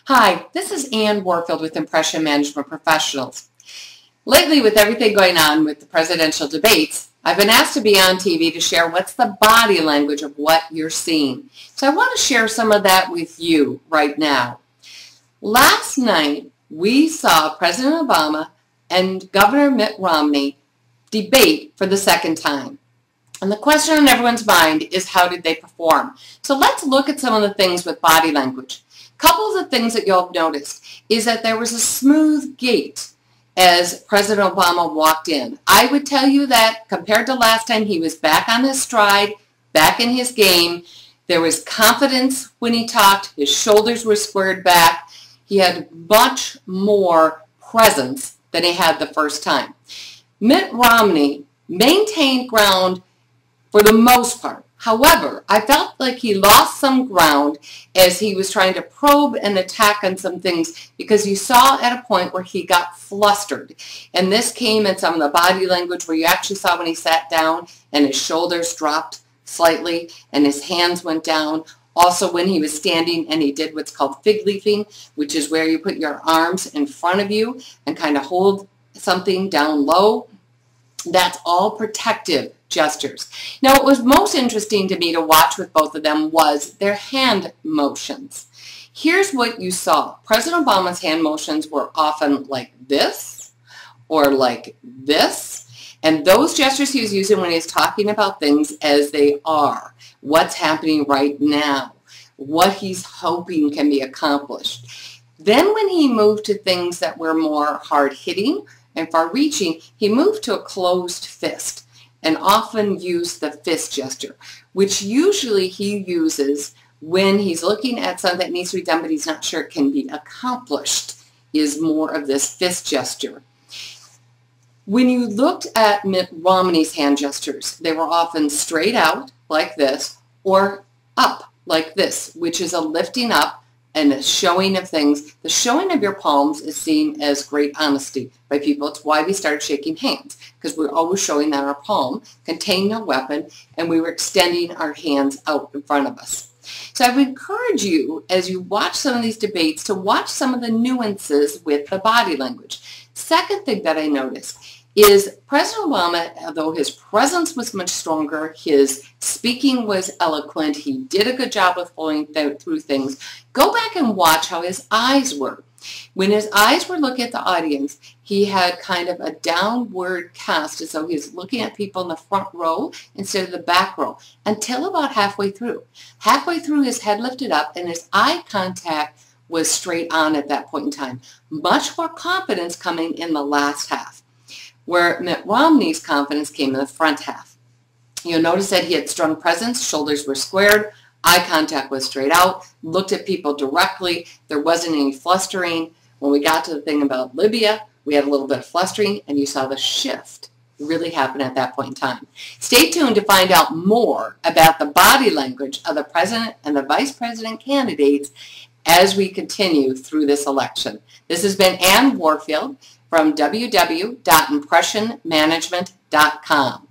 Hi, this is Ann Warfield with Impression Management Professionals. Lately, with everything going on with the presidential debates, I've been asked to be on TV to share what's the body language of what you're seeing. So I want to share some of that with you right now. Last night, we saw President Obama and Governor Mitt Romney debate for the second time. And the question on everyone's mind is, how did they perform? So let's look at some of the things with body language. A couple of the things that you'll have noticed is that there was a smooth gait as President Obama walked in. I would tell you that compared to last time, he was back on his stride, back in his game. There was confidence when he talked. His shoulders were squared back. He had much more presence than he had the first time. Mitt Romney maintained ground for the most part. However, I felt like he lost some ground as he was trying to probe and attack on some things, because you saw at a point where he got flustered. And this came in some of the body language where you actually saw when he sat down and his shoulders dropped slightly and his hands went down. Also when he was standing and he did what's called fig leafing, which is where you put your arms in front of you and kind of hold something down low. That's all protective gestures. Now, what was most interesting to me to watch with both of them was their hand motions. Here's what you saw. President Obama's hand motions were often like this or like this. And those gestures he was using when he was talking about things as they are, what's happening right now, what he's hoping can be accomplished. Then when he moved to things that were more hard-hitting and far-reaching, he moved to a closed fist and often used the fist gesture, which usually he uses when he's looking at something that needs to be done but he's not sure it can be accomplished, is more of this fist gesture. When you looked at Mitt Romney's hand gestures, they were often straight out like this or up like this, which is a lifting up and a showing of things. The showing of your palms is seen as great honesty by people. It's why we started shaking hands, because we're always showing that our palm contained no weapon and we were extending our hands out in front of us. So I would encourage you, as you watch some of these debates, to watch some of the nuances with the body language. Second thing that I noticed is President Obama, although his presence was much stronger, his speaking was eloquent, he did a good job of flowing through things. Go back and watch how his eyes were. When his eyes were looking at the audience, he had kind of a downward cast, as though he was looking at people in the front row instead of the back row, until about halfway through. Halfway through, his head lifted up and his eye contact was straight on at that point in time. Much more confidence coming in the last half, where Mitt Romney's confidence came in the front half. You'll notice that he had strong presence, shoulders were squared, eye contact was straight out, looked at people directly, there wasn't any flustering. When we got to the thing about Libya, we had a little bit of flustering, and you saw the shift really happen at that point in time. Stay tuned to find out more about the body language of the president and the vice president candidates as we continue through this election. This has been Ann Warfield from www.impressionmanagement.com.